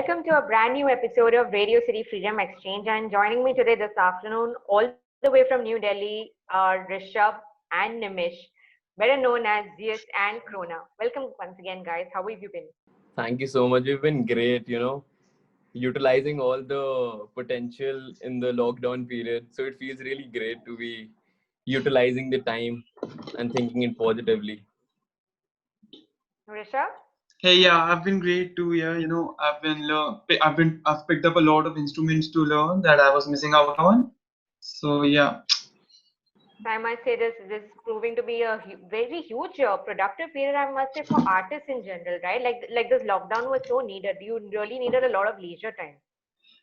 welcome to a brand new episode of Radio City Freedom Exchange. And joining me today this afternoon, all the way from New Delhi, are Rishabh and Nimish, better known as Zeus and Krona. Welcome once again, guys. How have you been? Thank you so much. We've been great, utilizing all the potential in the lockdown period. So it feels really great to be utilizing the time and thinking it positively. Rishabh? Hey, yeah, I've been great too. Yeah, I've picked up a lot of instruments to learn that I was missing out on. So yeah, So I must say this is proving to be a very huge productive period, I must say, for artists in general, right? Like this lockdown was so needed. You really needed a lot of leisure time.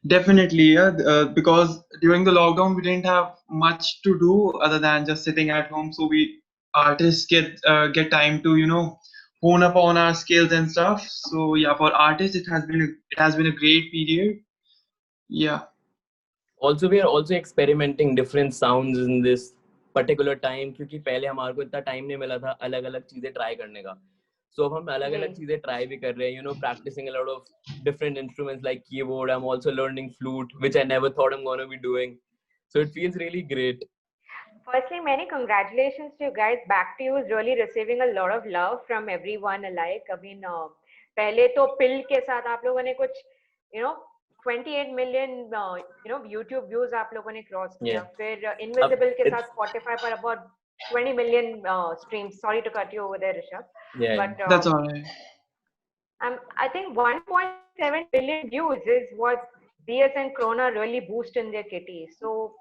definitely. Yeah, because during the lockdown we didn't have much to do other than just sitting at home. So we artists get time to hone up on our skills and stuff. So yeah, for artists it has been a great period. Yeah. Also, we are also experimenting different sounds in this particular time क्योंकि पहले हमारे को इतना time नहीं मिला था अलग अलग चीजें ट्राई करने का. So अब हम अलग अलग जी. चीजें ट्राई भी कर रहे हैं, practicing a lot of different instruments like keyboard. I'm also learning flute, which I never thought I'm gonna be doing. So it feels really great. Firstly, many congratulations to you guys. Back to You is really receiving a lot of love from everyone alike. I mean, पहले तो पिल के साथ आप लोगों ने कुछ, you know, 28 million, YouTube views आप लोगों ने क्रॉस किया. Yeah. फिर Up, Invisible के it's साथ Spotify पर about 20 million streams. Sorry to cut you over there, Rishabh. yeah. But That's all right. I think 1.7 billion views is what DS and Krona really boost in their kitty. So,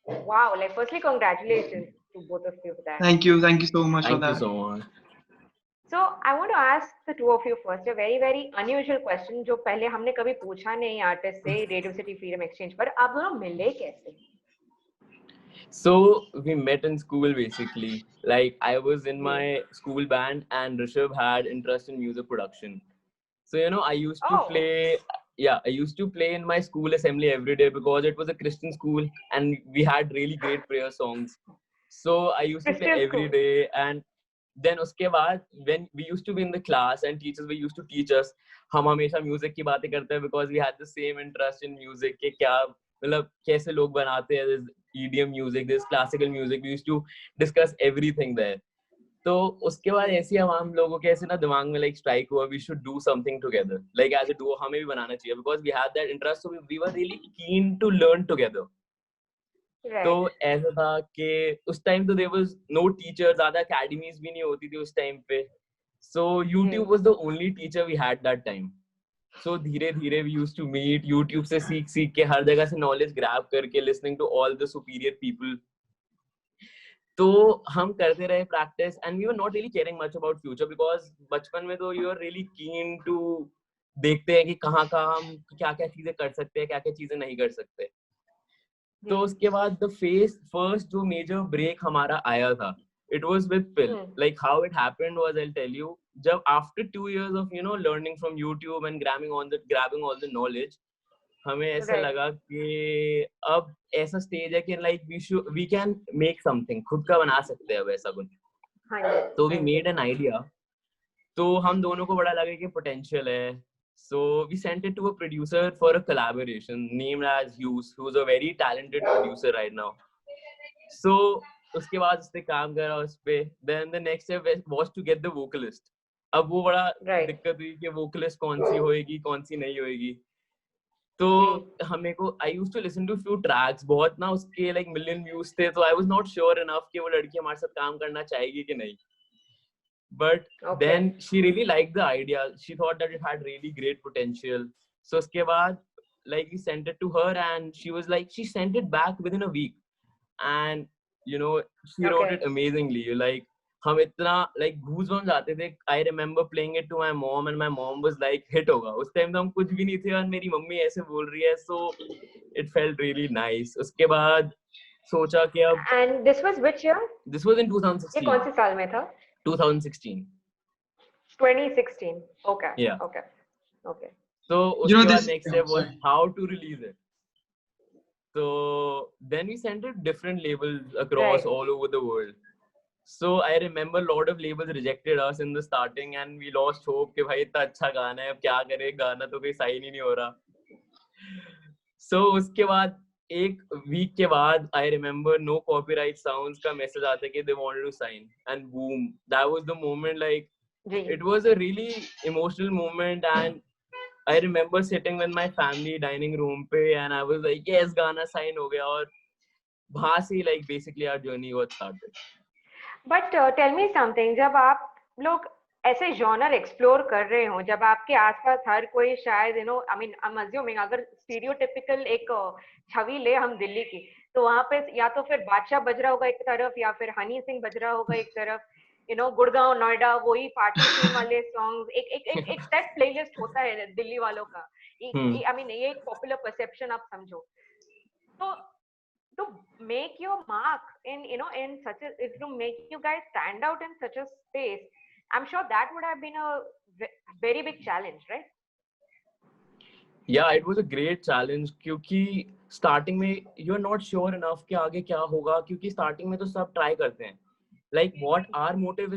wow, like firstly, congratulations to both of you for that. Thank you so much for Thank you that. so much. So I want to ask the two of you first a very very unusual question जो पहले हमने कभी पूछा नहीं artist से radio city freedom exchange पर. आप दोनों मिले कैसे? So we met in school basically. Like I was in my school band and Rishabh had interest in music production. So I used to Oh, play. Yeah, I used to play in my school assembly every day because it was a Christian school and we had really great prayer songs. So I used to play Christian every school. day, and then uske baad when we used to be in the class and teachers were used to teach us, हम हमेशा music की बातें करते हैं because we had the same interest in music कि क्या मतलब कैसे लोग बनाते हैं this EDM music, this classical music. We used to discuss everything there. तो उसके बाद ऐसे हम लोगों के ऐसे ना दिमाग में like strike हुआ we should do something together like as a duo हमें भी बनाना चाहिए because we had that interest, so we were really keen to learn together. तो Right. ऐसा था कि उस टाइम तो there was no teacher, ज़्यादा academies भी नहीं होती थी उस टाइम पे. So YouTube was the only teacher we had that time. So धीरे धीरे we used to meet YouTube से सीख सीख के हर जगह से knowledge grab करके listening to all the superior people. तो हम करते रहे practice and we were not really caring much about future because बचपन में तो you are really keen to देखते हैं कि कहाँ हम क्या क्या चीजें कर सकते हैं क्या क्या चीजें नहीं कर सकते. तो उसके बाद the first जो major break हमारा आया था it was with Pill. Like how it happened was I'll tell you. जब after 2 years of learning from YouTube and grabbing all the knowledge, हमें ऐसा Right. लगा कि अब ऐसा स्टेज है कि like we can make something, खुद का बना सकते हैं अब ऐसा कुछ. हाँ जी. तो we made an idea. तो हम दोनों को बड़ा लगा कि potential है. So we sent it to a producer for a collaboration named as Hughes, who's a very talented producer right now. So उसके बाद उसने काम करा उस पे. Then the next step was to get the vocalist. अब वो बड़ा Right. दिक्कत हुई कि vocalist कौन सी होएगी कौन सी नहीं होएगी. तो हमें को I used to listen to few tracks, बहुत ना उसके like million views थे, तो I was not sure enough कि वो लड़की हमारे साथ काम करना चाहेगी कि नहीं. But then she really liked the idea. She thought that it had really great potential. So उसके बाद like we sent it to her and she was like she sent it back within a week and she wrote it amazingly. Like हम इतना like goosebumps आते थे. I remember playing it to my mom and my mom was like hit होगा. उस time तो हम कुछ भी नहीं थे और मेरी मम्मी ऐसे बोल रही है. So it felt really nice. उसके बाद सोचा कि अब And this was which year? This was in 2016. ये कौन से साल में था? 2016. 2016. Okay. Yeah. Okay. So उसके बाद next step was how to release it. So then we sent it different labels across all over the world. So I remember a lot of labels rejected us in the starting and we lost hope कि भाई इतना अच्छा गाना है अब क्या करें गाना तो कोई साइन ही नहीं हो रहा. So उसके बाद एक वीक के बाद I remember no copyright sounds का मैसेज आता कि they wanted to sign and boom, that was the moment. Like it was a really emotional moment and I remember sitting with my family dining room पे and I was like yes गाना sign हो गया और वहाँ से like basically our journey got started. But tell me something, जब आप लोग ऐसे जॉनर एक्सप्लोर कर रहे हो, जब आपके आसपास हर कोई शायद I mean I am assuming, अगर स्टीरियोटिपिकल एक छवि ले हम दिल्ली की, तो वहां पे या तो फिर बादशाह बज रहा होगा एक तरफ या फिर हनी सिंह बज रहा होगा एक तरफ, गुड़गांव नोएडा वही पार्टी सीन वाले सॉन्ग्स, एक एक एक एक सेट प्लेलिस्ट होता है दिल्ली वालों का. आई मीन ये एक पॉपुलर परसेप्शन आप समझो. तो to make your mark in such a, to make you guys stand out in such a space, I'm sure that would have been a very big challenge, right? Yeah, it was a great challenge क्योंकि starting में you're not sure enough कि आगे क्या होगा क्योंकि starting में तो सब try करते हैं. Like what our motive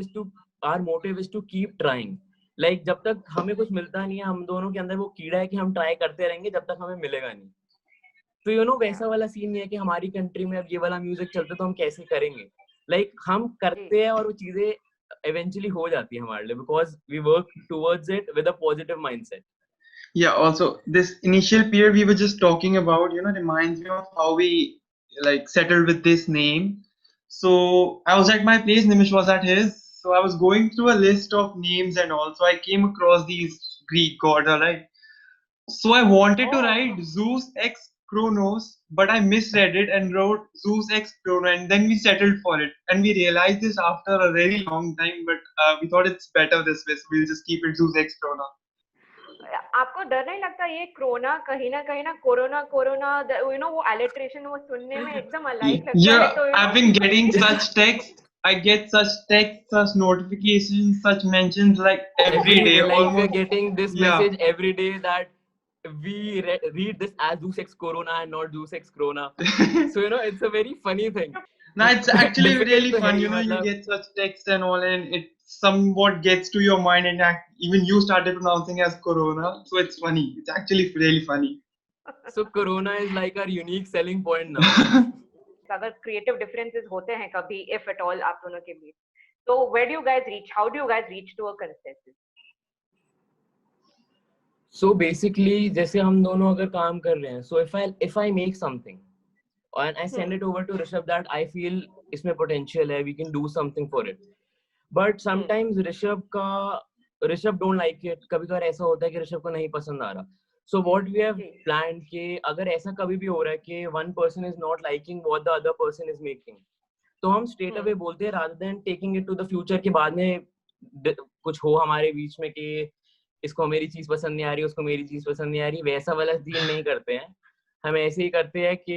is to keep trying. Like जब तक हमें कुछ मिलता नहीं है हम दोनों के अंदर वो कीड़ा है कि हम try करते रहेंगे जब तक हमें मिलेगा नहीं. तो वैसा वाला सीन नहीं है कि हमारी कंट्री में अब ये वाला म्यूजिक चलता है तो हम कैसे करेंगे. Like हम करते हैं और वो चीजें eventually हो जाती है हमारे लिए because we work towards it with a positive mindset. Yeah, also this initial period we were just talking about, reminds me of how we like settled with this name. So I was at my place, Nimish was at his. So I was going through a list of names and all. So I came across these Greek gods, right? So I wanted to write Zeus X Kronos, but I misread it and wrote Zeus X Chrono, and then we settled for it. And we realized this after a very long time, but we thought it's better this way, so we'll just keep it Zeus X Chrono. आपको डर नहीं लगता ये corona कहीं ना corona corona वो alliteration वो सुनने में एकदम अलाइक लगता है? Yeah, तो I've been getting such texts. I get such texts, such notifications, such mentions like every day. Like Almost. we're getting this Yeah. message every day that we read this as Zeus X Corona and not Zeus X Corona. So it's a very funny thing. No, it's actually Difficult really to fun. है, You मतलब get such texts and all, and it somewhat gets to your mind, and even you started pronouncing as Corona. So it's funny. It's actually really funny. So Corona is like our unique selling point now. अगर creative differences होते हैं कभी if at all आप दोनों के बीच, तो where do you guys reach, how do you guys reach to a consensus? So basically जैसे हम दोनों अगर काम कर रहे हैं, so if I make something and I send it over to Rishabh that I feel इसमें potential है, we can do something for it. But sometimes Rishabh don't like it. कभी-कभार ऐसा होता है कि ऋषभ को नहीं पसंद आ रहा. So what we have planned कि अगर ऐसा कभी भी हो रहा है कि one person is not liking what the other person is making, तो हम straight away बोलते हैं rather than taking it to the future के बाद में कुछ हो हमारे बीच में कि इसको मेरी चीज पसंद नहीं आ रही, उसको मेरी चीज पसंद नहीं आ रही, वैसा वाला डील नहीं करते हैं. हम ऐसे ही करते हैं कि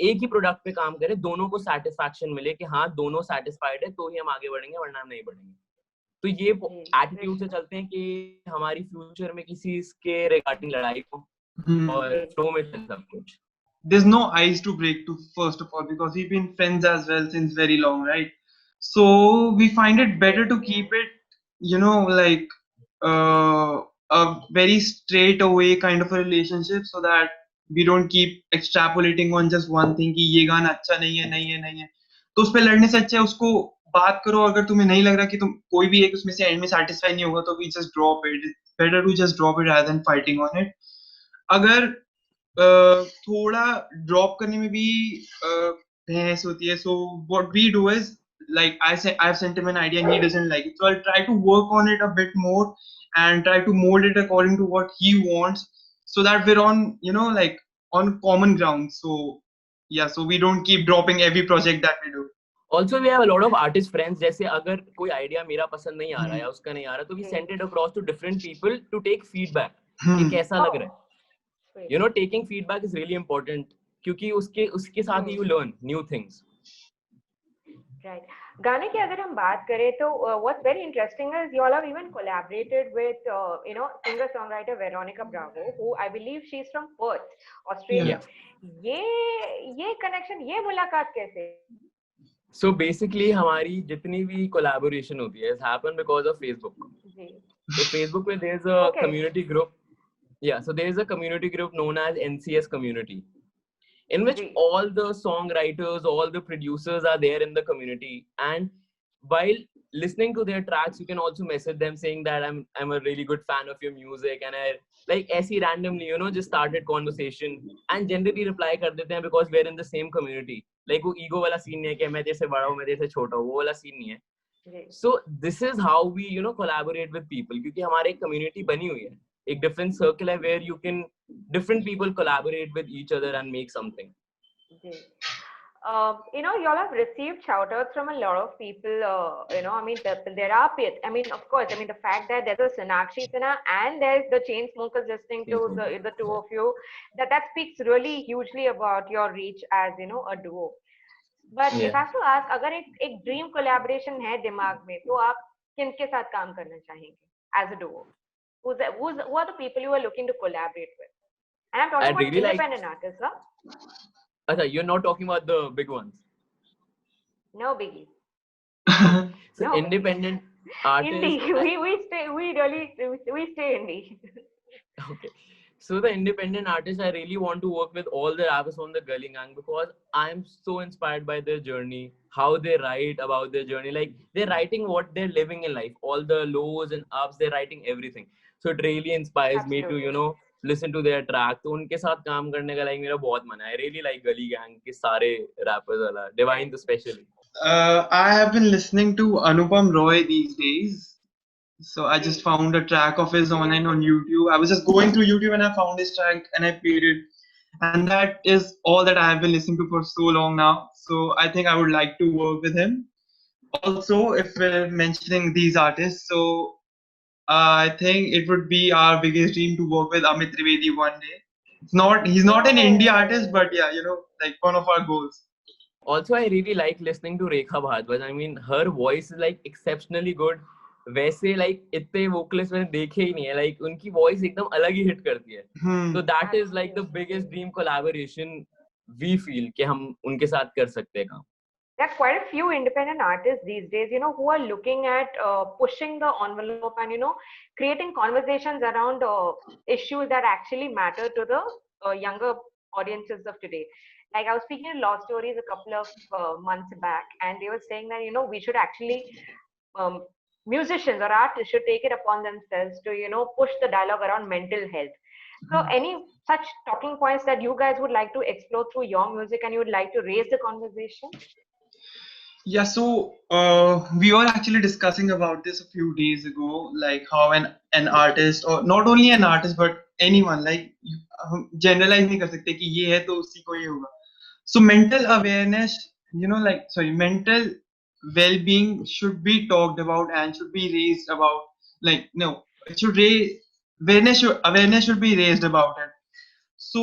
एक ही प्रोडक्ट पे काम करें, दोनों को सेटिस्फैक्शन मिले कि हाँ दोनों सेटिस्फाइड है तो ही हम आगे बढ़ेंगे वरना हम नहीं बढ़ेंगे. तो ये एटीट्यूड से चलते हैं कि हमारी फ्यूचर में किसी के रिगार्डिंग लड़ाई हो और फ्लो में चल सब कुछ. There's no ice to break to first of all because we've been friends as well since very long, right? So we find it better to keep it, like a very straight away kind of a relationship so that we don't keep extrapolating on just one thing कि ये गाना अच्छा नहीं है नहीं है नहीं है. तो उस पे लड़ने से अच्छा है उसको बात करो. अगर तुम्हें नहीं लग रहा कि तुम कोई भी एक उसमें से एंड में सेटिस्फाई नहीं होगा तो we just drop it. It's better to just drop it rather than fighting on it. अगर थोड़ा ड्रॉप करने में भी बहस होती है, so what we do is like I've sent him an idea and he doesn't like it, so I'll try to work on it a bit more and try to mold it according to what he wants so that we're on like on common ground. So yeah, so we don't keep dropping every project that we do. Also we have a lot of artist friends. जैसे अगर कोई idea मेरा पसंद नहीं आ रहा है उसका नहीं आ रहा तो we send it across to different people to take feedback कि कैसा लग रहा है. Taking feedback is really important क्योंकि उसके साथ ही you learn new things. Right. गाने की अगर हम बात करें तो what's very interesting is you all have even collaborated with singer songwriter Veronica Bravo, who I believe she's from Perth, Australia. ये connection, ये मुलाकात कैसे? So basically हमारी जितनी भी collaboration होती है has happened because of Facebook. Ji. So Facebook में there's a Okay. community group. Yeah, so there is a community group known as NCS community, in which ji. all the songwriters, all the producers are there in the community. And while listening to their tracks, you can also message them saying that I'm a really good fan of your music, and I like ऐसी randomly, you know, just started conversation and generally reply कर देते हैं because we're in the same community. Like वो ego वाला scene नहीं है कि मैं तेरे से बड़ा हूँ, मैं तेरे से छोटा हूँ, वो वाला scene नहीं है. जी. So this is how we, you know, collaborate with people, क्योंकि हमारे एक community बनी हुई है, एक different circle है where you can different people collaborate with each other and make something. Ji. You know, you all have received shout outs from a lot of people. You know, I mean, there are, I mean, of course, I mean, the fact that there's a Sonakshi Sinha and there's the Chainsmokers listening to the two of you, that speaks really hugely about your reach as, you know, a duo. But if I have to ask, अगर एक dream collaboration है दिमाग में, तो आप किनके साथ काम करना चाहेंगे as a duo? Who are the people you are looking to collaborate with? And I'm talking about really independent artists, huh? Achha, you're not talking about the big ones. No biggie. So No. Independent artists. Indie. We stay indie. Okay. So the independent artists, I really want to work with all the rappers from the Gully Gang because I'm so inspired by their journey, how they write about their journey. Like they're writing what they're living in life, all the lows and ups, they're writing everything. So it really inspires me to, you know, listen to their track. तो उनके साथ काम करने का like मेरा बहुत मन है. I really like Gully Gang के सारे rappers वाला, Divine especially. I have been listening to Anupam Roy these days. So I just found a track of his on YouTube. I was just going through YouTube and I found his track and I played it. And that is all that I have been listening to for so long now. So I think I would like to work with him. Also, if we're mentioning these artists, so I think it would be our biggest dream to work with Amit Trivedi one day. He's not an indie artist, but yeah, you know, like one of our goals. Also, I really like listening to Rekha Bhardwaj. I mean, her voice is like exceptionally good. वैसे like इतने vocalists मैंने देखे ही नहीं है, like उनकी voice एकदम अलग ही hit करती है. So that is like the biggest dream collaboration we feel कि हम उनके साथ कर सकते हैं काम. There are quite a few independent artists these days, you know, who are looking at pushing the envelope and, you know, creating conversations around issues that actually matter to the younger audiences of today. Like I was speaking to Law Stories a couple of months back, and they were saying that, you know, we should actually musicians or artists should take it upon themselves to, you know, push the dialogue around mental health. So any such talking points that you guys would like to explore through your music and you would like to raise the conversation? Yeah, so we were actually discussing about this a few days ago, like how an artist, or not only an artist but anyone, like generalize नहीं कर सकते कि ये है तो उसी को ये होगा. So mental awareness, you know, like mental well-being should be talked about and should be raised about. Like no, it should raise awareness should be raised about it. So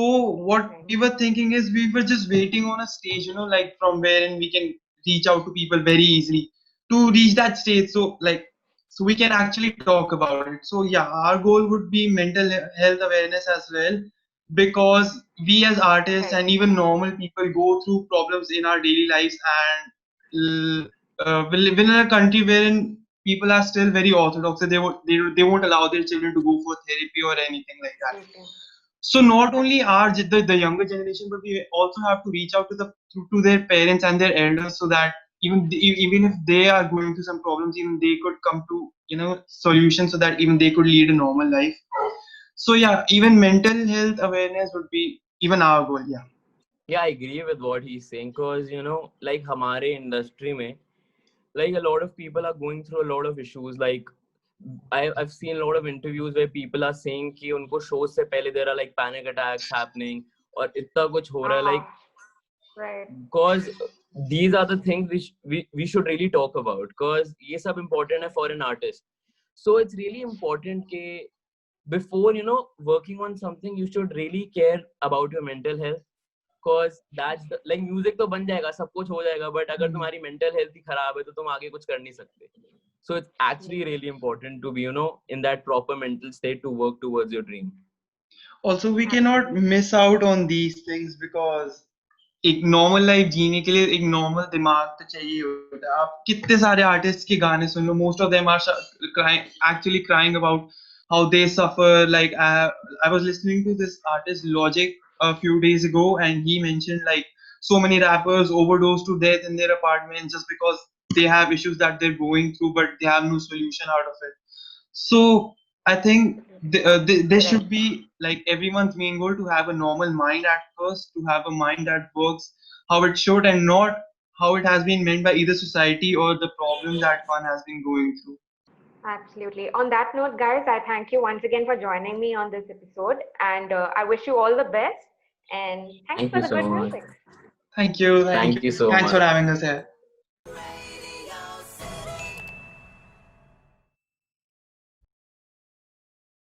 what we were thinking is we were just waiting on a stage, you know, like from wherein we can reach out to people very easily to reach that stage. So we can actually talk about it. So yeah, our goal would be mental health awareness as well, because we as artists and even normal people go through problems in our daily lives, and we live in a country wherein people are still very orthodox. So they won't allow their children to go for therapy or anything like that. So not only the younger generation, but we also have to reach out to their parents and their elders, so that even if they are going through some problems, even they could come to, you know, solutions, so that even they could lead a normal life. So yeah, even mental health awareness would be even our goal. Yeah, I agree with what he's saying, because, you know, like हमारे industry में, like a lot of people are going through a lot of issues. Like I've seen a lot of interviews where people are saying कि उनको shows से पहले there are like panic attacks happening और इतना कुछ हो रहा है, like right, because these are the things which we should really talk about, because ये सब important है for an artist. So it's really important कि before, you know, working on something, you should really care about your mental health, because that's like music तो बन जाएगा, सब कुछ हो जाएगा, but अगर तुम्हारी mental health ही खराब है तो तुम आगे कुछ कर नहीं सकते. So it's actually really important to be, you know, in that proper mental state to work towards your dream. Also, we cannot miss out on these things, because एक नॉर्मल लाइफ जीने के लिए एक नॉर्मल दिमाग तो चाहिए होता है. आप कितने सारे आर्टिस्ट के गाने सुन लो, most of them are actually crying about how they suffer. Like I was listening to this artist Logic a few days ago, and he mentioned like so many rappers overdose to death in their apartments just because they have issues that they're going through, but they have no solution out of it. So I think this should Correct. be like everyone's main goal, to have a normal mind at first, to have a mind that works how it should and not how it has been meant by either society or the problem that one has been going through. Absolutely. On that note, guys, I thank you once again for joining me on this episode, and I wish you all the best. And thanks Thank for you the so good much. music. Thank you. Thank you so Thanks for much. having us here.